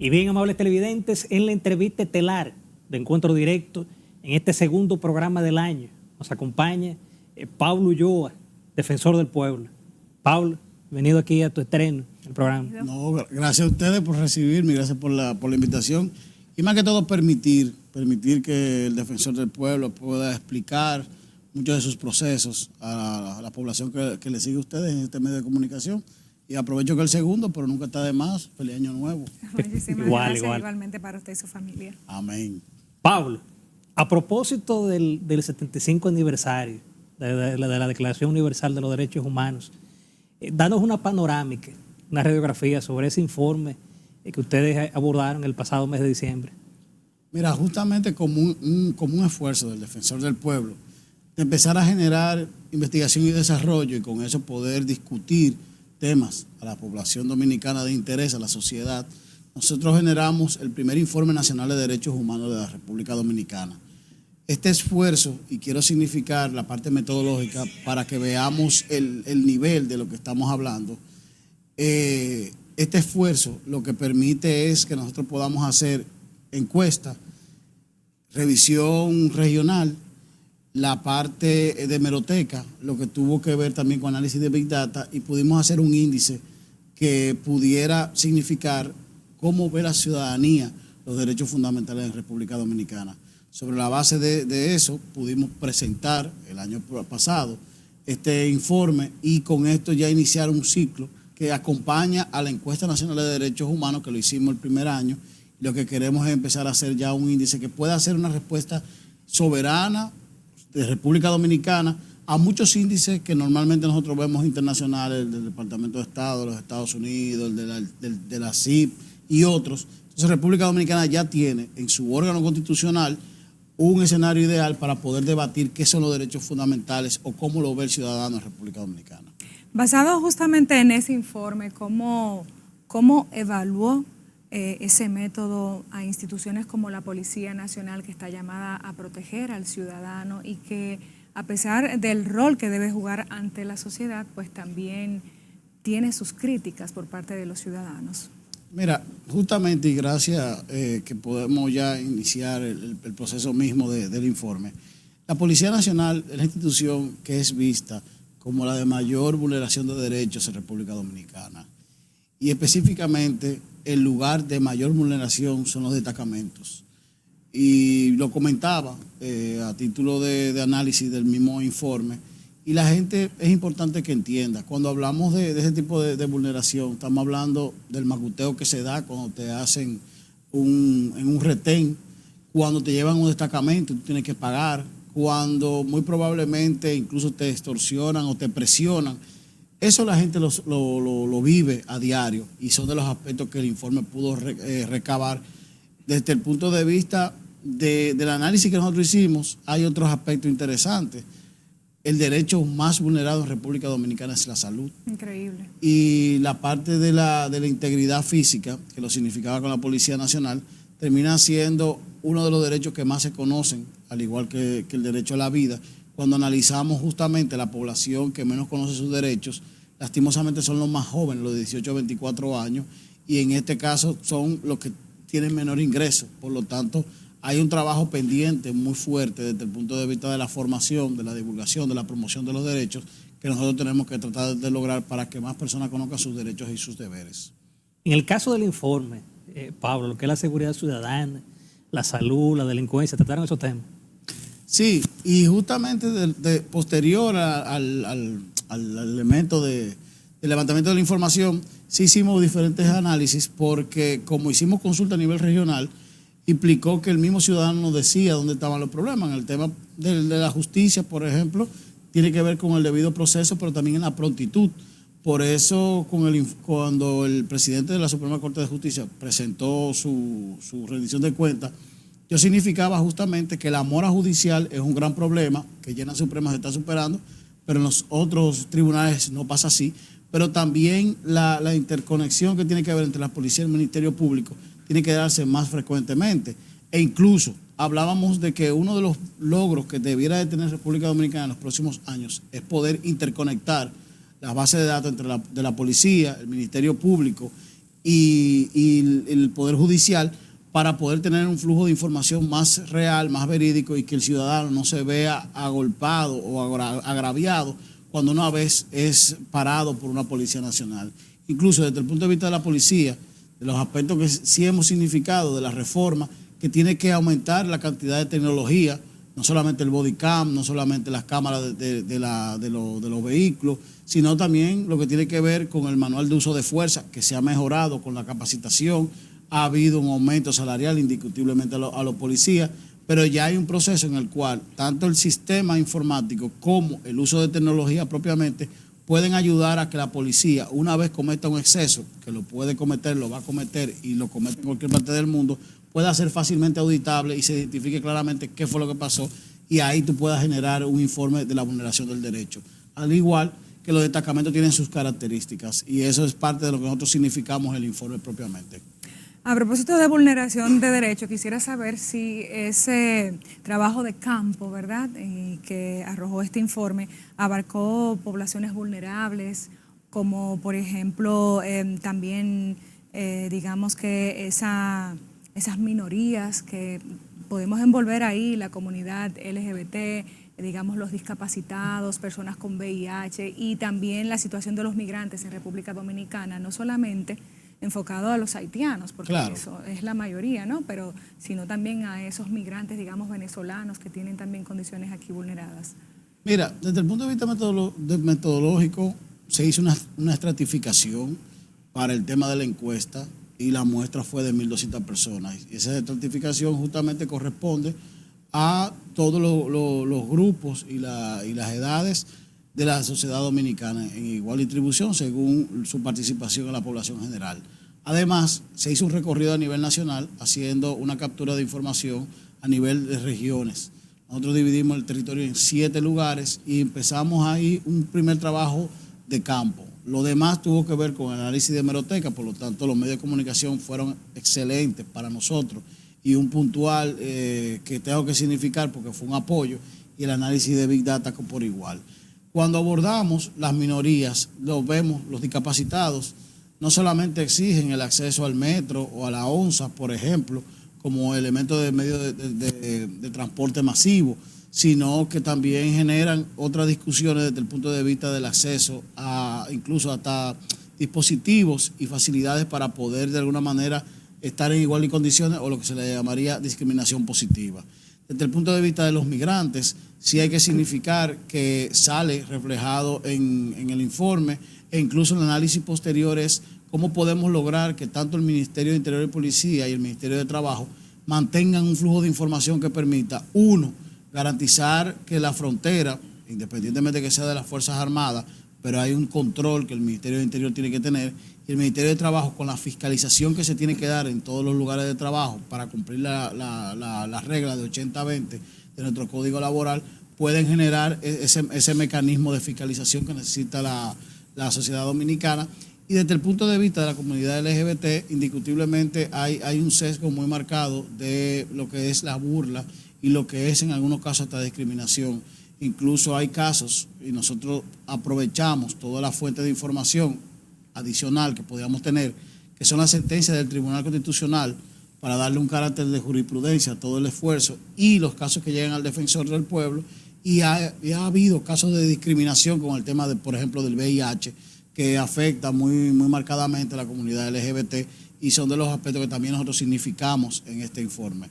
Y bien, amables televidentes, en la entrevista estelar de Encuentro Directo, en este segundo programa del año, nos acompaña Pablo Ulloa, defensor del pueblo. Pablo, bienvenido aquí a tu estreno, el programa. No, gracias a ustedes por recibirme, gracias por la invitación. Y más que todo permitir que el defensor del pueblo pueda explicar muchos de sus procesos a la población que le sigue a ustedes en este medio de comunicación. Y aprovecho que el segundo, pero nunca está de más. Feliz año nuevo. Muchísimas gracias, igualmente para usted y su familia. Amén. Pablo, a propósito del 75 aniversario de la Declaración Universal de los Derechos Humanos, danos una panorámica, una radiografía sobre ese informe que ustedes abordaron el pasado mes de diciembre. Mira, justamente como un esfuerzo del defensor del pueblo, de empezar a generar investigación y desarrollo y con eso poder discutir temas a la población dominicana de interés, a la sociedad, nosotros generamos el primer Informe Nacional de Derechos Humanos de la República Dominicana. Este esfuerzo, y quiero significar la parte metodológica para que veamos el nivel de lo que estamos hablando, este esfuerzo lo que permite es que nosotros podamos hacer encuesta, revisión regional, la parte de hemeroteca, lo que tuvo que ver también con análisis de Big Data, y pudimos hacer un índice que pudiera significar cómo ve la ciudadanía los derechos fundamentales en República Dominicana. Sobre la base de eso pudimos presentar el año pasado este informe y con esto ya iniciar un ciclo que acompaña a la Encuesta Nacional de Derechos Humanos, que lo hicimos el primer año. Lo que queremos es empezar a hacer ya un índice que pueda hacer una respuesta soberana de República Dominicana a muchos índices que normalmente nosotros vemos internacionales, el del Departamento de Estado de los Estados Unidos, el de la CIP y otros. Entonces República Dominicana ya tiene en su órgano constitucional un escenario ideal para poder debatir qué son los derechos fundamentales o cómo lo ve el ciudadano en República Dominicana. Basado justamente en ese informe, ¿cómo evaluó ese método a instituciones como la Policía Nacional, que está llamada a proteger al ciudadano y que, a pesar del rol que debe jugar ante la sociedad, pues también tiene sus críticas por parte de los ciudadanos? Mira, justamente, y gracias que podemos ya iniciar el proceso mismo del informe, la Policía Nacional es la institución que es vista como la de mayor vulneración de derechos en República Dominicana. Y específicamente, el lugar de mayor vulneración son los destacamentos. Y lo comentaba a título de análisis del mismo informe. Y la gente es importante que entienda, cuando hablamos de ese tipo de vulneración, estamos hablando del macuteo que se da cuando te hacen en un retén, cuando te llevan a un destacamento y tú tienes que pagar, cuando muy probablemente incluso te extorsionan o te presionan. Eso la gente lo vive a diario y son de los aspectos que el informe pudo recabar. Desde el punto de vista del análisis que nosotros hicimos, hay otros aspectos interesantes. El derecho más vulnerado en República Dominicana es la salud. Increíble. Y la parte de la integridad física, que lo significaba con la Policía Nacional, termina siendo uno de los derechos que más se conocen, al igual que el derecho a la vida. Cuando analizamos justamente la población que menos conoce sus derechos, lastimosamente son los más jóvenes, los de 18 a 24 años, y en este caso son los que tienen menor ingreso. Por lo tanto, hay un trabajo pendiente muy fuerte desde el punto de vista de la formación, de la divulgación, de la promoción de los derechos, que nosotros tenemos que tratar de lograr para que más personas conozcan sus derechos y sus deberes. En el caso del informe, Pablo, lo que es la seguridad ciudadana, la salud, la delincuencia, ¿trataron esos temas? Sí, y justamente posterior al elemento del levantamiento de la información, sí hicimos diferentes análisis porque como hicimos consulta a nivel regional, implicó que el mismo ciudadano nos decía dónde estaban los problemas. En el tema de la justicia, por ejemplo, tiene que ver con el debido proceso, pero también en la prontitud. Por eso, cuando el presidente de la Suprema Corte de Justicia presentó su rendición de cuentas, yo significaba justamente que la mora judicial es un gran problema, que ya en la Suprema se está superando, pero en los otros tribunales no pasa así. Pero también la interconexión que tiene que haber entre la policía y el Ministerio Público tiene que darse más frecuentemente. E incluso hablábamos de que uno de los logros que debiera de tener República Dominicana en los próximos años es poder interconectar las bases de datos entre de la policía, el Ministerio Público y el Poder Judicial para poder tener un flujo de información más real, más verídico y que el ciudadano no se vea agolpado o agraviado cuando una vez es parado por una Policía Nacional. Incluso desde el punto de vista de la policía, de los aspectos que sí hemos significado de la reforma, que tiene que aumentar la cantidad de tecnología, no solamente el body cam, no solamente las cámaras de los vehículos, sino también lo que tiene que ver con el manual de uso de fuerza, que se ha mejorado con la capacitación. Ha habido un aumento salarial indiscutiblemente a los policías, pero ya hay un proceso en el cual tanto el sistema informático como el uso de tecnología propiamente pueden ayudar a que la policía, una vez cometa un exceso, que lo puede cometer, lo va a cometer y lo comete en cualquier parte del mundo, pueda ser fácilmente auditable y se identifique claramente qué fue lo que pasó y ahí tú puedas generar un informe de la vulneración del derecho. Al igual que los destacamentos tienen sus características y eso es parte de lo que nosotros significamos en el informe propiamente. A propósito de vulneración de derechos, quisiera saber si ese trabajo de campo, ¿verdad?, que arrojó este informe, abarcó poblaciones vulnerables, como por ejemplo también, digamos que esas minorías que podemos envolver ahí, la comunidad LGBT, digamos los discapacitados, personas con VIH y también la situación de los migrantes en República Dominicana, no solamente enfocado a los haitianos, porque claro, eso es la mayoría, ¿no? Pero sino también a esos migrantes, digamos, venezolanos que tienen también condiciones aquí vulneradas. Mira, desde el punto de vista metodológico, se hizo una estratificación para el tema de la encuesta y la muestra fue de 1.200 personas. Y esa estratificación justamente corresponde a todos los grupos y las edades de la sociedad dominicana en igual distribución según su participación en la población general. Además, se hizo un recorrido a nivel nacional haciendo una captura de información a nivel de regiones. Nosotros dividimos el territorio en 7 lugares y empezamos ahí un primer trabajo de campo. Lo demás tuvo que ver con el análisis de hemeroteca, por lo tanto los medios de comunicación fueron excelentes para nosotros y un puntual que tengo que significar porque fue un apoyo y el análisis de Big Data por igual. Cuando abordamos las minorías, los discapacitados no solamente exigen el acceso al metro o a la onza, por ejemplo, como elemento de medio de transporte masivo, sino que también generan otras discusiones desde el punto de vista del acceso a incluso hasta dispositivos y facilidades para poder de alguna manera estar en igualdad de condiciones o lo que se le llamaría discriminación positiva. Desde el punto de vista de los migrantes, sí hay que significar que sale reflejado en el informe e incluso en el análisis posterior es cómo podemos lograr que tanto el Ministerio de Interior y Policía y el Ministerio de Trabajo mantengan un flujo de información que permita, uno, garantizar que la frontera, independientemente de que sea de las Fuerzas Armadas, pero hay un control que el Ministerio de Interior tiene que tener y el Ministerio de Trabajo con la fiscalización que se tiene que dar en todos los lugares de trabajo para cumplir la regla de 80-20 de nuestro Código Laboral, pueden generar ese mecanismo de fiscalización que necesita la sociedad dominicana. Y desde el punto de vista de la comunidad LGBT, indiscutiblemente hay un sesgo muy marcado de lo que es la burla y lo que es en algunos casos hasta discriminación. Incluso hay casos, y nosotros aprovechamos toda la fuente de información adicional que podíamos tener, que son las sentencias del Tribunal Constitucional, para darle un carácter de jurisprudencia a todo el esfuerzo y los casos que llegan al defensor del pueblo. Y ha habido casos de discriminación con el tema, por ejemplo, del VIH, que afecta muy marcadamente a la comunidad LGBT y son de los aspectos que también nosotros significamos en este informe.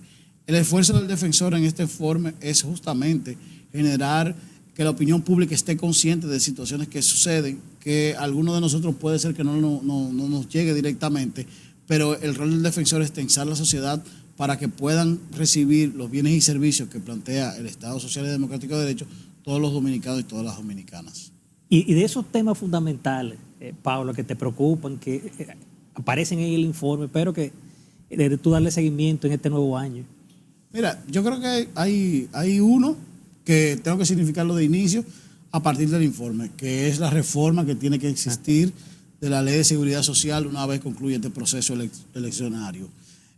El esfuerzo del defensor en este informe es justamente generar que la opinión pública esté consciente de situaciones que suceden, que alguno de nosotros puede ser que no nos llegue directamente, pero el rol del defensor es tensar la sociedad para que puedan recibir los bienes y servicios que plantea el Estado Social y Democrático de Derecho todos los dominicanos y todas las dominicanas. Y de esos temas fundamentales, Pablo, que te preocupan, que aparecen en el informe, pero que de tú darle seguimiento en este nuevo año. Mira, yo creo que hay uno que tengo que significarlo de inicio a partir del informe, que es la reforma que tiene que existir de la Ley de Seguridad Social una vez concluye este proceso eleccionario.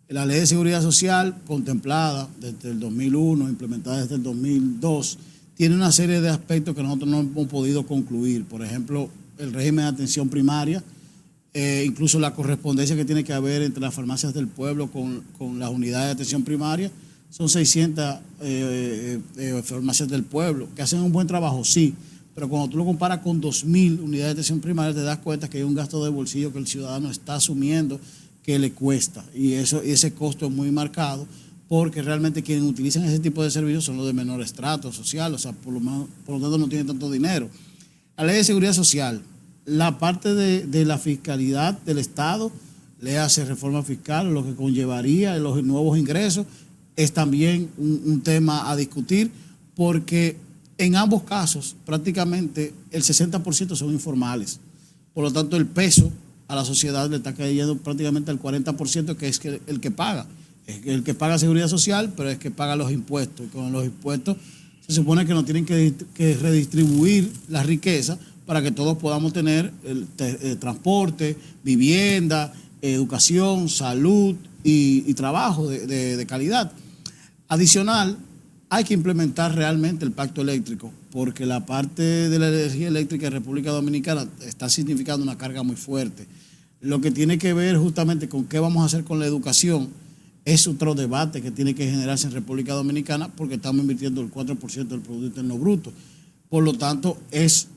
La Ley de Seguridad Social, contemplada desde el 2001, implementada desde el 2002, tiene una serie de aspectos que nosotros no hemos podido concluir. Por ejemplo, el régimen de atención primaria incluso la correspondencia que tiene que haber entre las farmacias del pueblo con las unidades de atención primaria. Son 600 farmacias del pueblo que hacen un buen trabajo, sí, pero cuando tú lo comparas con 2.000 unidades de atención primaria te das cuenta que hay un gasto de bolsillo que el ciudadano está asumiendo que le cuesta, y ese costo es muy marcado, porque realmente quienes utilizan ese tipo de servicios son los de menor estrato social, o sea, por lo tanto no tienen tanto dinero. La ley de seguridad social, la parte de la fiscalidad del Estado, le hace reforma fiscal, lo que conllevaría los nuevos ingresos, es también un tema a discutir, porque en ambos casos prácticamente el 60% son informales. Por lo tanto, el peso a la sociedad le está cayendo prácticamente al 40%, que es el que paga. Es el que paga seguridad social, pero es que paga los impuestos. Y con los impuestos se supone que nos tienen que redistribuir la riqueza para que todos podamos tener el transporte, vivienda, educación, salud y trabajo de calidad. Adicional, hay que implementar realmente el pacto eléctrico, porque la parte de la energía eléctrica en República Dominicana está significando una carga muy fuerte. Lo que tiene que ver justamente con qué vamos a hacer con la educación es otro debate que tiene que generarse en República Dominicana, porque estamos invirtiendo el 4% del Producto Interno Bruto. Por lo tanto, es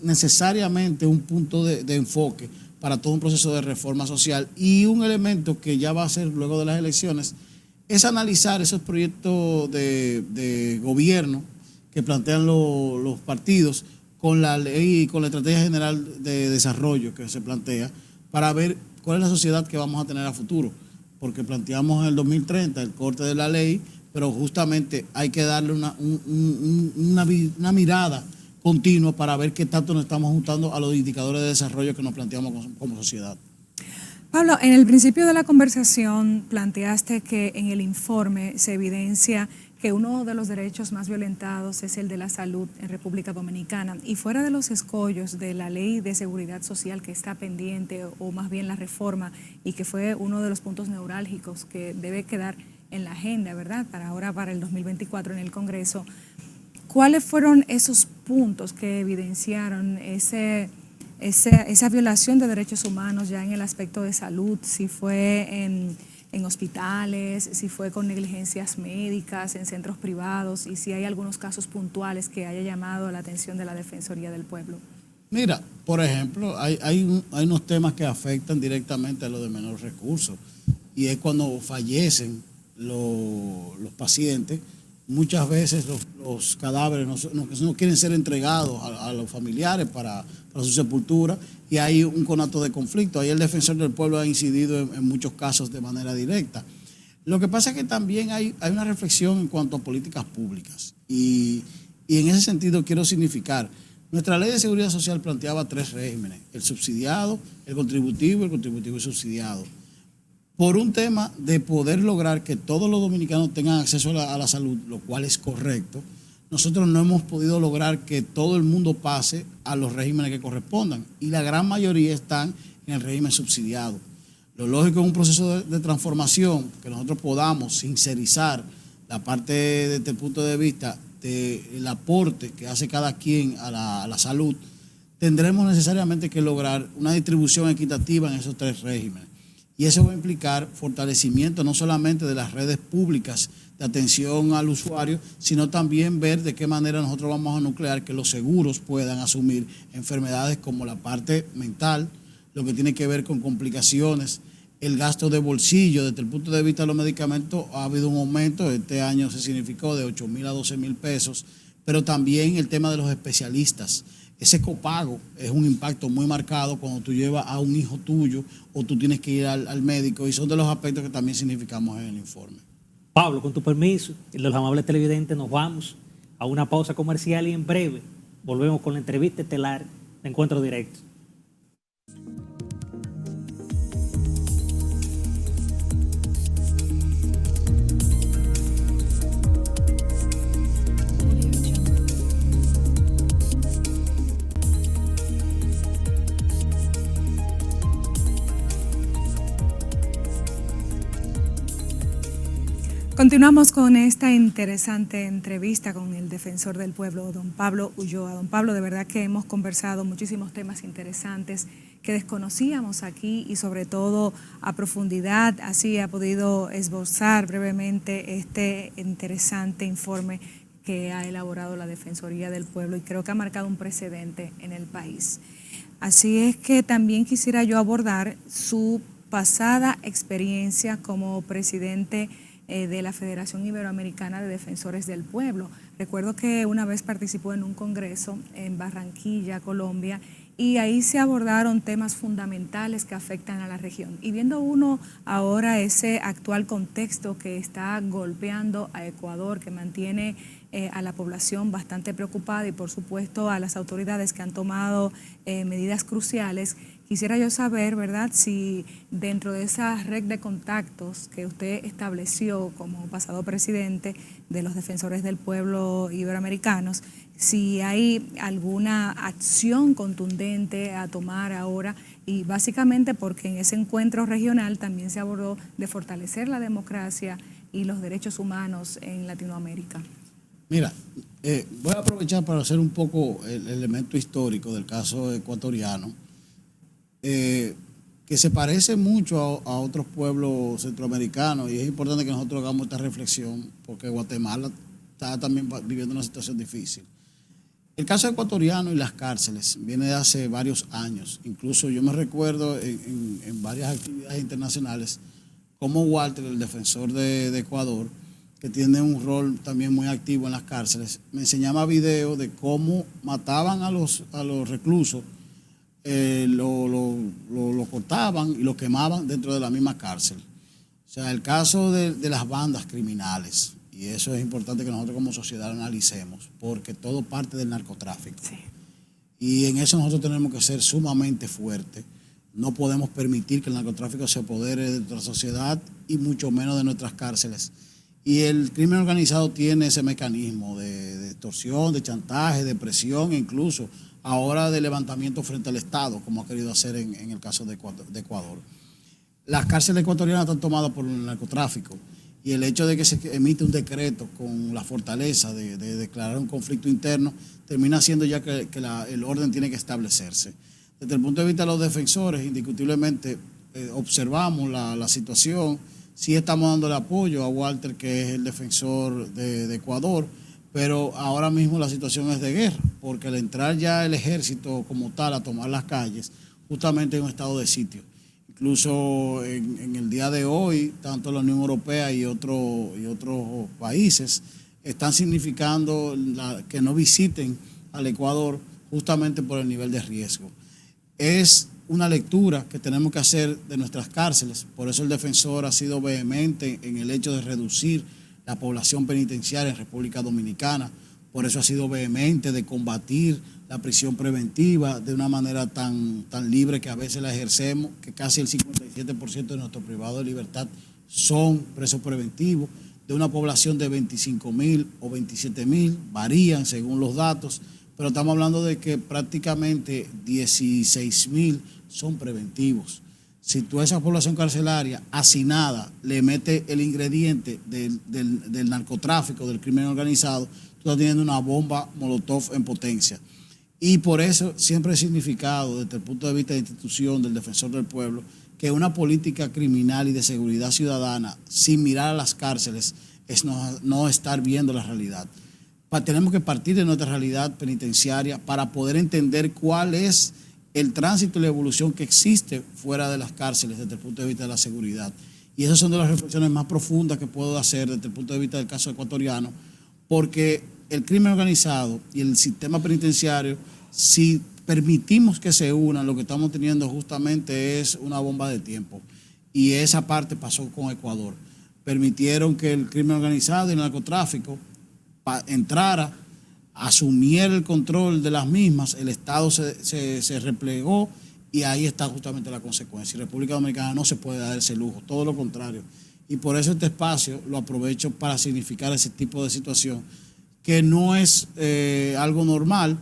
necesariamente un punto de enfoque para todo un proceso de reforma social, y un elemento que ya va a ser luego de las elecciones es analizar esos proyectos de gobierno que plantean los partidos con la ley y con la estrategia general de desarrollo que se plantea, para ver cuál es la sociedad que vamos a tener a futuro, porque planteamos en el 2030 el corte de la ley, pero justamente hay que darle una mirada continua para ver qué tanto nos estamos juntando a los indicadores de desarrollo que nos planteamos como sociedad. Pablo, en el principio de la conversación planteaste que en el informe se evidencia que uno de los derechos más violentados es el de la salud en República Dominicana, y fuera de los escollos de la ley de seguridad social que está pendiente, o más bien la reforma, y que fue uno de los puntos neurálgicos que debe quedar en la agenda, ¿verdad?, para el 2024 en el Congreso, ¿cuáles fueron esos puntos que evidenciaron esa violación de derechos humanos ya en el aspecto de salud? Si fue en hospitales, si fue con negligencias médicas, en centros privados, y si hay algunos casos puntuales que haya llamado la atención de la Defensoría del Pueblo. Mira, por ejemplo, hay unos temas que afectan directamente a los de menor recursos, y es cuando fallecen los pacientes. Muchas veces los cadáveres no quieren ser entregados a los familiares para su sepultura, y hay un conato de conflicto. Ahí el Defensor del Pueblo ha incidido en muchos casos de manera directa. Lo que pasa es que también hay una reflexión en cuanto a políticas públicas, y en ese sentido quiero significar, nuestra ley de seguridad social planteaba 3 regímenes: el subsidiado, el contributivo y subsidiado. Por un tema de poder lograr que todos los dominicanos tengan acceso a la salud, lo cual es correcto, nosotros no hemos podido lograr que todo el mundo pase a los regímenes que correspondan, y la gran mayoría están en el régimen subsidiado. Lo lógico es un proceso de transformación, que nosotros podamos sincerizar la parte desde el punto de vista del aporte que hace cada quien a la salud. Tendremos necesariamente que lograr una distribución equitativa en esos 3 regímenes. Y eso va a implicar fortalecimiento no solamente de las redes públicas de atención al usuario, sino también ver de qué manera nosotros vamos a nuclear que los seguros puedan asumir enfermedades como la parte mental, lo que tiene que ver con complicaciones, el gasto de bolsillo. Desde el punto de vista de los medicamentos ha habido un aumento, este año se significó de 8.000 a 12.000 pesos, pero también el tema de los especialistas. Ese copago es un impacto muy marcado cuando tú llevas a un hijo tuyo o tú tienes que ir al médico, y son de los aspectos que también significamos en el informe. Pablo, con tu permiso y de los amables televidentes, nos vamos a una pausa comercial, y en breve volvemos con la entrevista estelar de Encuentro Directo. Continuamos con esta interesante entrevista con el Defensor del Pueblo, don Pablo Ulloa. Don Pablo, de verdad que hemos conversado muchísimos temas interesantes que desconocíamos aquí y sobre todo a profundidad. Así ha podido esbozar brevemente este interesante informe que ha elaborado la Defensoría del Pueblo y creo que ha marcado un precedente en el país. Así es que también quisiera yo abordar su pasada experiencia como presidente de la Federación Iberoamericana de Defensores del Pueblo. Recuerdo que una vez participó en un congreso en Barranquilla, Colombia, y ahí se abordaron temas fundamentales que afectan a la región. Y viendo uno ahora ese actual contexto que está golpeando a Ecuador, que mantiene a la población bastante preocupada y por supuesto a las autoridades que han tomado medidas cruciales, quisiera yo saber, ¿verdad?, si dentro de esa red de contactos que usted estableció como pasado presidente de los Defensores del Pueblo iberoamericanos, si hay alguna acción contundente a tomar ahora, y básicamente porque en ese encuentro regional también se abordó de fortalecer la democracia y los derechos humanos en Latinoamérica. Mira, voy a aprovechar para hacer un poco el elemento histórico del caso ecuatoriano, que se parece mucho a otros pueblos centroamericanos, y es importante que nosotros hagamos esta reflexión porque Guatemala está también viviendo una situación difícil. El caso ecuatoriano y las cárceles viene de hace varios años. Incluso yo me recuerdo en varias actividades internacionales como Walter, el defensor de Ecuador, que tiene un rol también muy activo en las cárceles, me enseñaba videos de cómo mataban a los reclusos, lo cortaban y lo quemaban dentro de la misma cárcel. O sea, el caso de las bandas criminales, y eso es importante que nosotros como sociedad analicemos, porque todo parte del narcotráfico. Sí. Y en eso nosotros tenemos que ser sumamente fuertes. No podemos permitir que el narcotráfico se apodere de nuestra sociedad y mucho menos de nuestras cárceles. Y el crimen organizado tiene ese mecanismo de extorsión, de chantaje, de presión, e incluso ahora de levantamiento frente al Estado, como ha querido hacer en el caso de Ecuador. Las cárceles ecuatorianas están tomadas por el narcotráfico y el hecho de que se emite un decreto con la fortaleza de declarar un conflicto interno termina siendo ya que el orden tiene que establecerse. Desde el punto de vista de los defensores, indiscutiblemente observamos la situación. Sí estamos dándole apoyo a Walter, que es el defensor de Ecuador, pero ahora mismo la situación es de guerra, porque al entrar ya el ejército como tal a tomar las calles, justamente en un estado de sitio. Incluso en el día de hoy, tanto la Unión Europea y otros países están significando que no visiten al Ecuador justamente por el nivel de riesgo. Es una lectura que tenemos que hacer de nuestras cárceles, por eso el defensor ha sido vehemente en el hecho de reducir la población penitenciaria en República Dominicana, por eso ha sido vehemente de combatir la prisión preventiva de una manera tan libre que a veces la ejercemos, que casi el 57% de nuestros privados de libertad son presos preventivos, de una población de 25.000 o 27.000, varían según los datos, pero estamos hablando de que prácticamente 16.000 son preventivos. Si tú a esa población carcelaria hacinada le metes el ingrediente del narcotráfico, del crimen organizado, tú estás teniendo una bomba molotov en potencia. Y por eso siempre he significado, desde el punto de vista de institución del defensor del pueblo, que una política criminal y de seguridad ciudadana, sin mirar a las cárceles, es no estar viendo la realidad. Tenemos que partir de nuestra realidad penitenciaria para poder entender cuál es el tránsito y la evolución que existe fuera de las cárceles desde el punto de vista de la seguridad. Y esas son de las reflexiones más profundas que puedo hacer desde el punto de vista del caso ecuatoriano, porque el crimen organizado y el sistema penitenciario, si permitimos que se unan, lo que estamos teniendo justamente es una bomba de tiempo. Y esa parte pasó con Ecuador. Permitieron que el crimen organizado y el narcotráfico entrara, asumiera el control de las mismas, el Estado se replegó y ahí está justamente la consecuencia. Y República Dominicana no se puede dar ese lujo, todo lo contrario. Y por eso este espacio lo aprovecho para significar ese tipo de situación, que no es algo normal,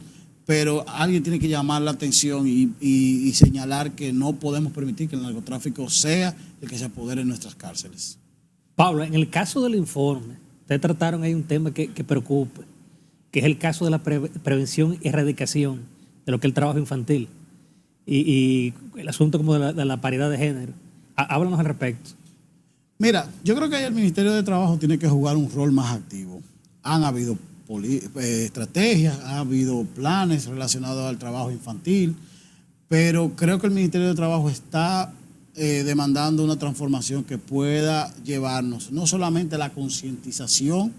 pero alguien tiene que llamar la atención y señalar que no podemos permitir que el narcotráfico sea el que se apodere en nuestras cárceles. Pablo, en el caso del informe, ustedes trataron ahí un tema que preocupa, que es el caso de la prevención y erradicación de lo que es el trabajo infantil. y el asunto como de la paridad de género. Háblanos al respecto. Mira, yo creo que ahí el Ministerio de Trabajo tiene que jugar un rol más activo. Han habido estrategias, ha habido planes relacionados al trabajo infantil, pero creo que el Ministerio de Trabajo está demandando una transformación que pueda llevarnos no solamente a la concientización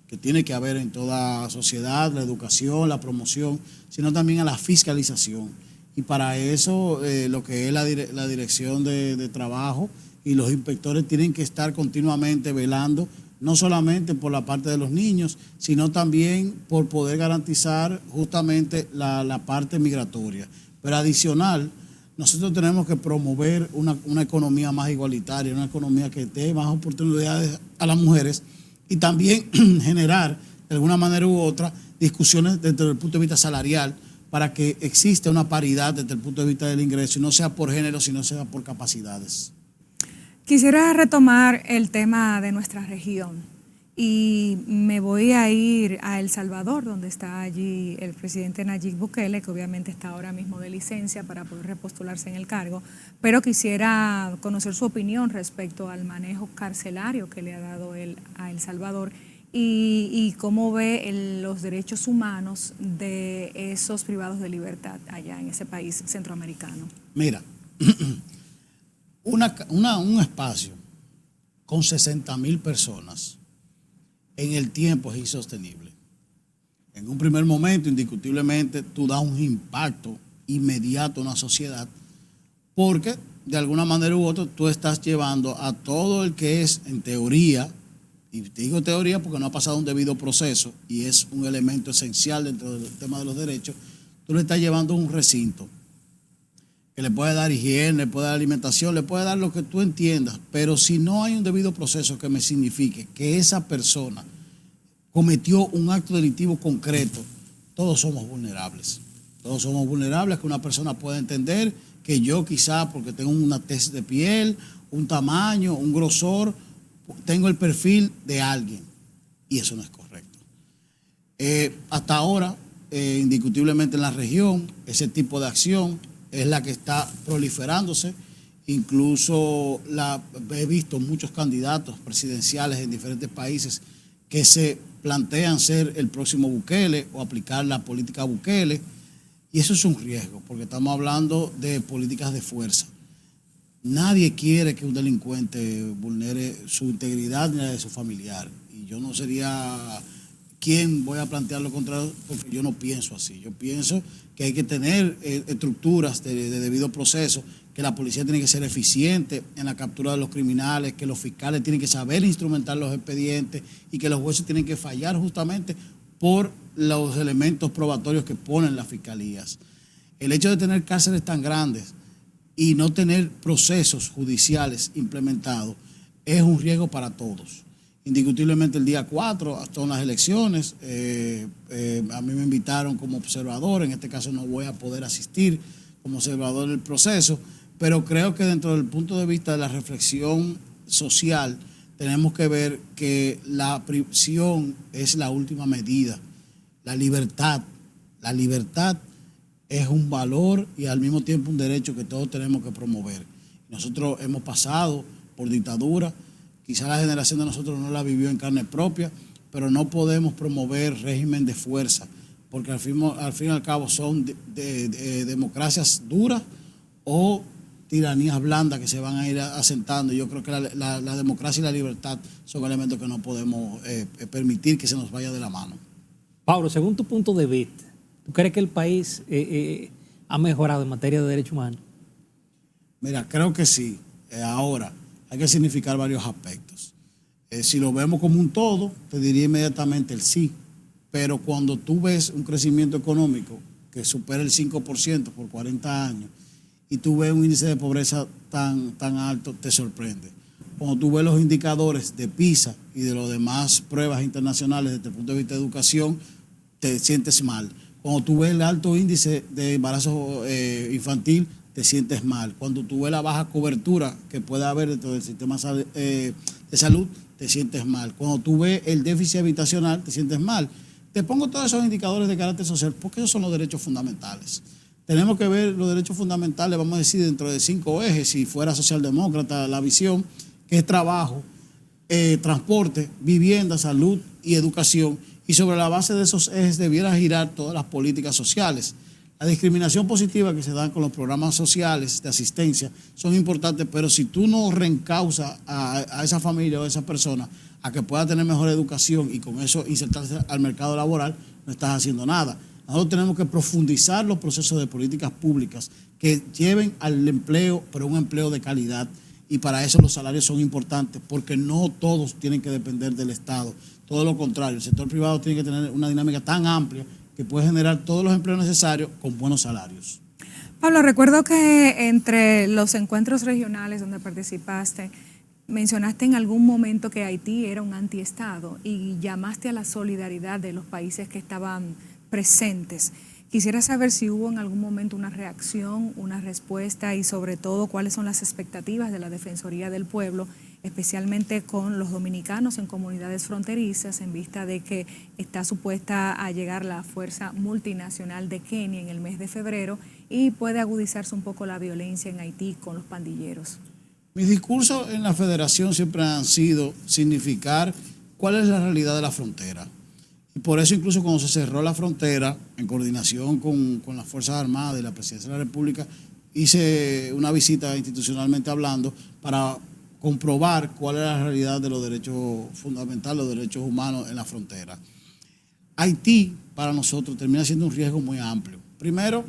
que tiene que haber en toda sociedad, la educación, la promoción, sino también a la fiscalización. Y para eso lo que es la Dirección de Trabajo y los inspectores tienen que estar continuamente velando, no solamente por la parte de los niños, sino también por poder garantizar justamente la parte migratoria. Pero adicional, nosotros tenemos que promover una economía más igualitaria, una economía que dé más oportunidades a las mujeres y también generar, de alguna manera u otra, discusiones desde el punto de vista salarial para que exista una paridad desde el punto de vista del ingreso y no sea por género, sino sea por capacidades. Quisiera retomar el tema de nuestra región y me voy a ir a El Salvador, donde está allí el presidente Nayib Bukele, que obviamente está ahora mismo de licencia para poder repostularse en el cargo, pero quisiera conocer su opinión respecto al manejo carcelario que le ha dado él a El Salvador y cómo ve los derechos humanos de esos privados de libertad allá en ese país centroamericano. Mira, un espacio con 60,000 personas en el tiempo es insostenible. En un primer momento, indiscutiblemente, tú das un impacto inmediato a una sociedad porque, de alguna manera u otra, tú estás llevando a todo el que es, en teoría, y te digo teoría porque no ha pasado un debido proceso y es un elemento esencial dentro del tema de los derechos, tú le estás llevando a un recinto que le puede dar higiene, le puede dar alimentación, le puede dar lo que tú entiendas, pero si no hay un debido proceso que me signifique que esa persona cometió un acto delictivo concreto, todos somos vulnerables. Todos somos vulnerables, que una persona pueda entender que yo quizá porque tengo una tez de piel, un tamaño, un grosor, tengo el perfil de alguien y eso no es correcto. Hasta ahora, indiscutiblemente en la región, ese tipo de acción es la que está proliferándose. Incluso he visto muchos candidatos presidenciales en diferentes países que se plantean ser el próximo Bukele o aplicar la política Bukele. Y eso es un riesgo, porque estamos hablando de políticas de fuerza. Nadie quiere que un delincuente vulnere su integridad ni la de su familiar. Y yo no sería quien voy a plantear lo contrario, porque yo no pienso así. Yo pienso que hay que tener estructuras de debido proceso, que la policía tiene que ser eficiente en la captura de los criminales, que los fiscales tienen que saber instrumentar los expedientes y que los jueces tienen que fallar justamente por los elementos probatorios que ponen las fiscalías. El hecho de tener cárceles tan grandes y no tener procesos judiciales implementados es un riesgo para todos. Indiscutiblemente el día 4 son las elecciones, a mí me invitaron como observador, en este caso no voy a poder asistir como observador del proceso, pero creo que dentro del punto de vista de la reflexión social tenemos que ver que la prisión es la última medida. La libertad es un valor y al mismo tiempo un derecho que todos tenemos que promover. Nosotros hemos pasado por dictadura, quizá la generación de nosotros no la vivió en carne propia, pero no podemos promover régimen de fuerza, porque al fin y al cabo son democracias duras o tiranías blandas que se van a ir asentando. Yo creo que la democracia y la libertad son elementos que no podemos permitir que se nos vaya de la mano. Pablo, según tu punto de vista, ¿tú crees que el país ha mejorado en materia de derechos humanos? Mira, creo que sí. Ahora, hay que significar varios aspectos. Si lo vemos como un todo, te diría inmediatamente el sí. Pero cuando tú ves un crecimiento económico que supera el 5% por 40 años y tú ves un índice de pobreza tan alto, te sorprende. Cuando tú ves los indicadores de PISA y de las demás pruebas internacionales desde el punto de vista de educación, te sientes mal. Cuando tú ves el alto índice de embarazo infantil, te sientes mal. Cuando tú ves la baja cobertura que puede haber dentro del sistema de salud, te sientes mal. Cuando tú ves el déficit habitacional, te sientes mal. Te pongo todos esos indicadores de carácter social porque esos son los derechos fundamentales. tenemos que ver los derechos fundamentales, vamos a decir, dentro de 5 ejes, si fuera socialdemócrata la visión, que es trabajo, transporte, vivienda, salud y educación, y sobre la base de esos ejes debiera girar todas las políticas sociales. La discriminación positiva que se da con los programas sociales de asistencia son importantes, pero si tú no reencausas a esa familia o a esa persona a que pueda tener mejor educación y con eso insertarse al mercado laboral, no estás haciendo nada. Nosotros tenemos que profundizar los procesos de políticas públicas que lleven al empleo, pero un empleo de calidad. Y para eso los salarios son importantes, porque no todos tienen que depender del Estado. Todo lo contrario, el sector privado tiene que tener una dinámica tan amplia que puede generar todos los empleos necesarios con buenos salarios. Pablo, recuerdo que entre los encuentros regionales donde participaste, mencionaste en algún momento que Haití era un antiestado y llamaste a la solidaridad de los países que estaban presentes. Quisiera saber si hubo en algún momento una reacción, una respuesta y sobre todo cuáles son las expectativas de la Defensoría del Pueblo, especialmente con los dominicanos en comunidades fronterizas, en vista de que está supuesta a llegar la Fuerza Multinacional de Kenia en el mes de febrero y puede agudizarse un poco la violencia en Haití con los pandilleros. Mis discursos en la federación siempre han sido significar cuál es la realidad de la frontera. Y por eso incluso cuando se cerró la frontera, en coordinación con las Fuerzas Armadas y la Presidencia de la República, hice una visita institucionalmente hablando para comprobar cuál es la realidad de los derechos fundamentales, los derechos humanos en la frontera. Haití, para nosotros, termina siendo un riesgo muy amplio. Primero,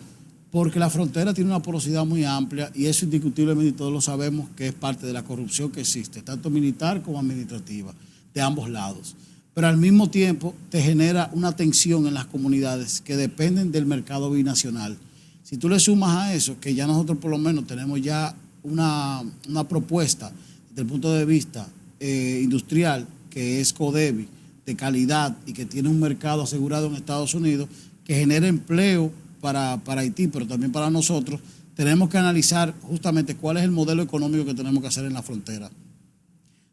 porque la frontera tiene una porosidad muy amplia y eso indiscutiblemente todos lo sabemos que es parte de la corrupción que existe, tanto militar como administrativa, de ambos lados. Pero al mismo tiempo te genera una tensión en las comunidades que dependen del mercado binacional. Si tú le sumas a eso, que ya nosotros por lo menos tenemos ya una propuesta desde el punto de vista industrial, que es Codevi, de calidad y que tiene un mercado asegurado en Estados Unidos, que genera empleo para Haití, pero también para nosotros, tenemos que analizar justamente cuál es el modelo económico que tenemos que hacer en la frontera.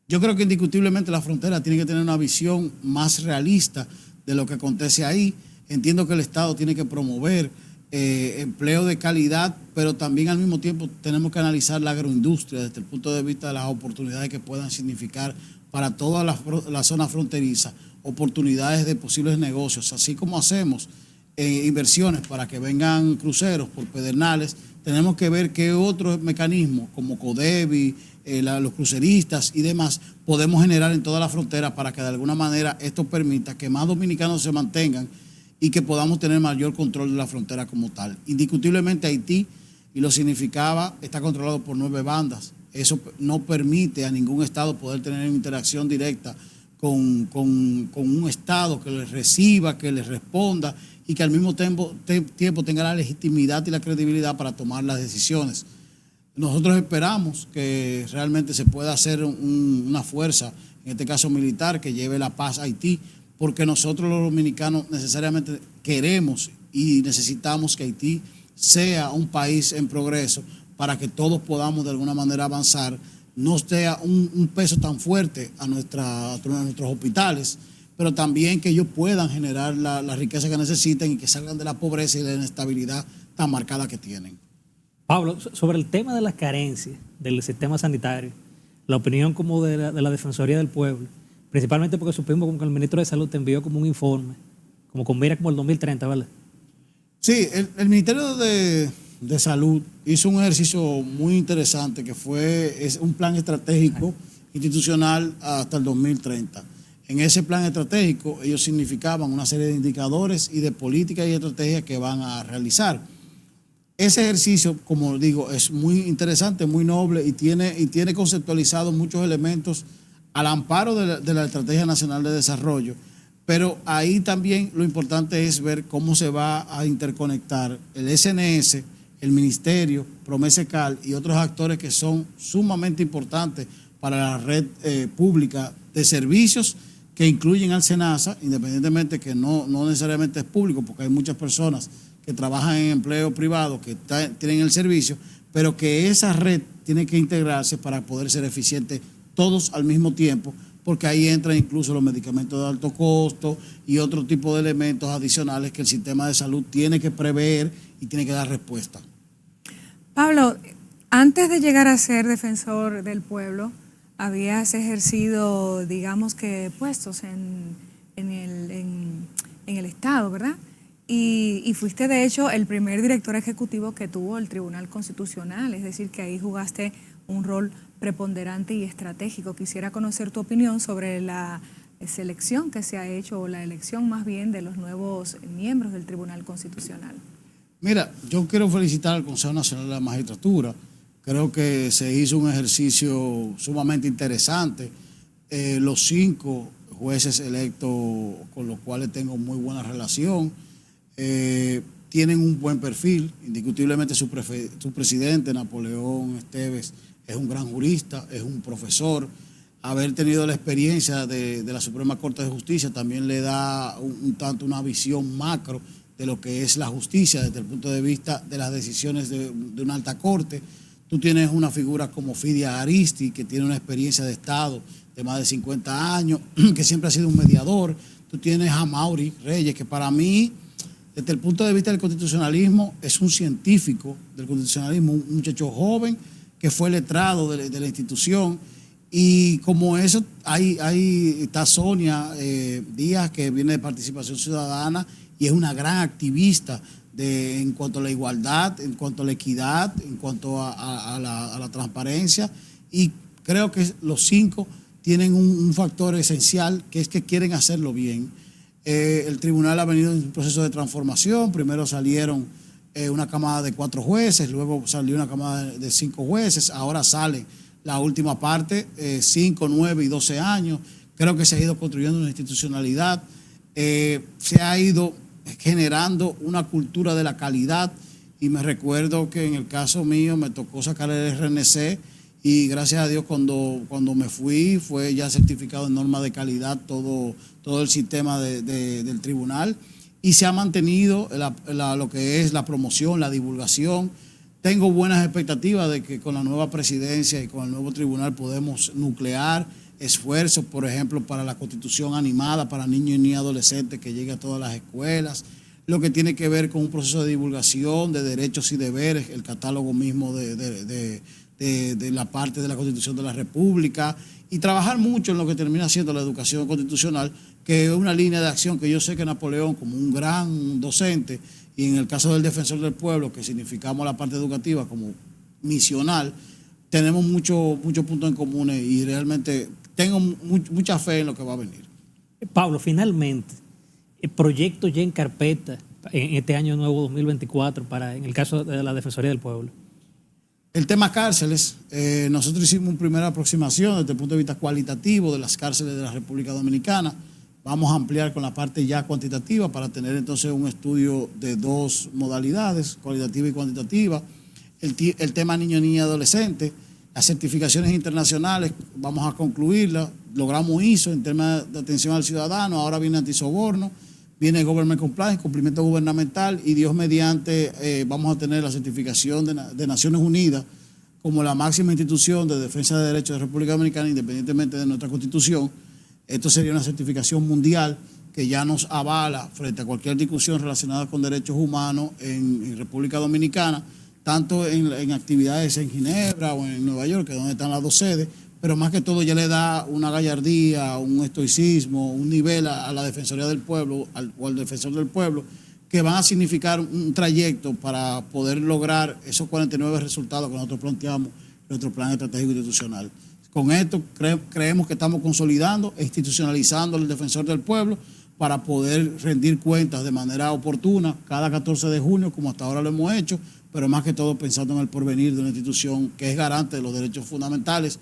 Yo creo que indiscutiblemente la frontera tiene que tener una visión más realista de lo que acontece ahí. Entiendo que el Estado tiene que promover empleo de calidad, pero también al mismo tiempo tenemos que analizar la agroindustria desde el punto de vista de las oportunidades que puedan significar para toda la zona fronteriza, oportunidades de posibles negocios, así como hacemos inversiones para que vengan cruceros por Pedernales. Tenemos que ver qué otros mecanismos como Codevi, los cruceristas y demás podemos generar en toda la frontera para que de alguna manera esto permita que más dominicanos se mantengan y que podamos tener mayor control de la frontera como tal. Indiscutiblemente Haití, y lo significaba, está controlado por 9 bandas. Eso no permite a ningún Estado poder tener interacción directa con un Estado que les reciba, que les responda y que al mismo tiempo tenga la legitimidad y la credibilidad para tomar las decisiones. Nosotros esperamos que realmente se pueda hacer una fuerza, en este caso militar, que lleve la paz a Haití, porque nosotros los dominicanos necesariamente queremos y necesitamos que Haití sea un país en progreso para que todos podamos de alguna manera avanzar, no sea un peso tan fuerte a nuestros hospitales, pero también que ellos puedan generar la riqueza que necesitan y que salgan de la pobreza y de la inestabilidad tan marcada que tienen. Pablo, sobre el tema de las carencias del sistema sanitario, la opinión como de la Defensoría del Pueblo, principalmente porque supimos como que el ministro de Salud te envió como un informe, como con mira como el 2030, ¿vale? Sí, el Ministerio de Salud hizo un ejercicio muy interesante que es un plan estratégico institucional hasta el 2030. En ese plan estratégico ellos significaban una serie de indicadores y de políticas y estrategias que van a realizar. Ese ejercicio, como digo, es muy interesante, muy noble y tiene conceptualizado muchos elementos al amparo de la Estrategia Nacional de Desarrollo, pero ahí también lo importante es ver cómo se va a interconectar el SNS, el Ministerio, Promesecal y otros actores que son sumamente importantes para la red pública de servicios que incluyen al SENASA, independientemente que no necesariamente es público, porque hay muchas personas que trabajan en empleo privado, que tienen el servicio, pero que esa red tiene que integrarse para poder ser eficiente todos al mismo tiempo, porque ahí entran incluso los medicamentos de alto costo y otro tipo de elementos adicionales que el sistema de salud tiene que prever y tiene que dar respuesta. Pablo, antes de llegar a ser defensor del pueblo, habías ejercido, digamos que, puestos en el Estado, ¿verdad? Y fuiste, de hecho, el primer director ejecutivo que tuvo el Tribunal Constitucional, es decir, que ahí jugaste un rol preponderante y estratégico. Quisiera conocer tu opinión sobre la selección que se ha hecho, o la elección más bien de los nuevos miembros del Tribunal Constitucional. Mira, yo quiero felicitar al Consejo Nacional de la Magistratura. Creo que se hizo un ejercicio sumamente interesante. Los 5 jueces electos, con los cuales tengo muy buena relación, tienen un buen perfil. Indiscutiblemente su presidente, Napoleón Esteves, es un gran jurista, es un profesor. Haber tenido la experiencia de la Suprema Corte de Justicia también le da un tanto una visión macro de lo que es la justicia desde el punto de vista de las decisiones de una alta corte. Tú tienes una figura como Fidia Aristi, que tiene una experiencia de Estado de más de 50 años, que siempre ha sido un mediador. Tú tienes a Mauri Reyes, que para mí, desde el punto de vista del constitucionalismo, es un científico del constitucionalismo, un muchacho joven que fue letrado de la institución. Y como eso, está Sonia Díaz, que viene de Participación Ciudadana y es una gran activista en cuanto a la igualdad, en cuanto a la equidad, en cuanto a la transparencia. Y creo que los 5 tienen un factor esencial, que es que quieren hacerlo bien. El tribunal ha venido en un proceso de transformación. Primero salieron una camada de 4 jueces, luego salió una camada de 5 jueces, ahora sale la última parte, 5, 9 y 12 años. Creo que se ha ido construyendo una institucionalidad, se ha ido generando una cultura de la calidad, y me recuerdo que en el caso mío me tocó sacar el RNC y gracias a Dios cuando me fui fue ya certificado en norma de calidad todo el sistema del tribunal, y se ha mantenido lo que es la promoción, la divulgación. Tengo buenas expectativas de que con la nueva presidencia y con el nuevo tribunal podemos nuclear esfuerzos, por ejemplo, para la constitución animada para niños y niñas adolescentes que llegue a todas las escuelas, lo que tiene que ver con un proceso de divulgación de derechos y deberes, el catálogo mismo de la parte de la Constitución de la República, y trabajar mucho en lo que termina siendo la educación constitucional, que es una línea de acción que yo sé que Napoleón, como un gran docente, y en el caso del defensor del pueblo, que significamos la parte educativa como misional, tenemos muchos puntos en común, y realmente tengo mucha fe en lo que va a venir. Pablo, finalmente, el proyecto ya en carpeta en este año nuevo 2024 en el caso de la Defensoría del Pueblo. El tema cárceles, nosotros hicimos una primera aproximación desde el punto de vista cualitativo de las cárceles de la República Dominicana. Vamos a ampliar con la parte ya cuantitativa para tener entonces un estudio de 2 modalidades, cualitativa y cuantitativa. El tema niño, niña y adolescente, las certificaciones internacionales, vamos a concluirlas. Logramos ISO en temas de atención al ciudadano, ahora viene antisoborno, viene Government Compliance, cumplimiento gubernamental, y Dios mediante vamos a tener la certificación de Naciones Unidas como la máxima institución de defensa de derechos de la República Dominicana, independientemente de nuestra Constitución. Esto sería una certificación mundial que ya nos avala frente a cualquier discusión relacionada con derechos humanos en República Dominicana, tanto en actividades en Ginebra o en Nueva York, que es donde están las 2 sedes, pero más que todo ya le da una gallardía, un estoicismo, un nivel a la Defensoría del Pueblo o al Defensor del Pueblo, que van a significar un trayecto para poder lograr esos 49 resultados que nosotros planteamos en nuestro plan estratégico institucional. Con esto creemos que estamos consolidando e institucionalizando el Defensor del Pueblo para poder rendir cuentas de manera oportuna cada 14 de junio, como hasta ahora lo hemos hecho, pero más que todo pensando en el porvenir de una institución que es garante de los derechos fundamentales,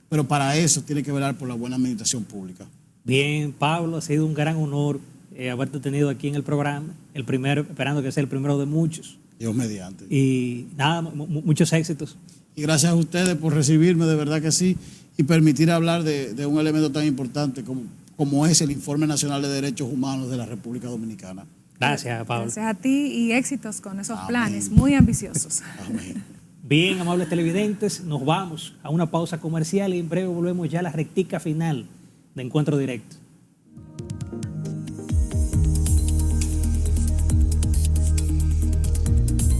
pero para eso tiene que velar por la buena administración pública. Bien, Pablo, ha sido un gran honor haberte tenido aquí en el programa, el primero, esperando que sea el primero de muchos. Dios mediante. Y nada, muchos éxitos. Y gracias a ustedes por recibirme, de verdad que sí, y permitir hablar de un elemento tan importante como es el Informe Nacional de Derechos Humanos de la República Dominicana. Gracias, Pablo. Gracias a ti y éxitos con esos Amén. planes muy ambiciosos. Amén. Bien, amables televidentes, nos vamos a una pausa comercial y en breve volvemos ya a la rectica final de encuentro directo.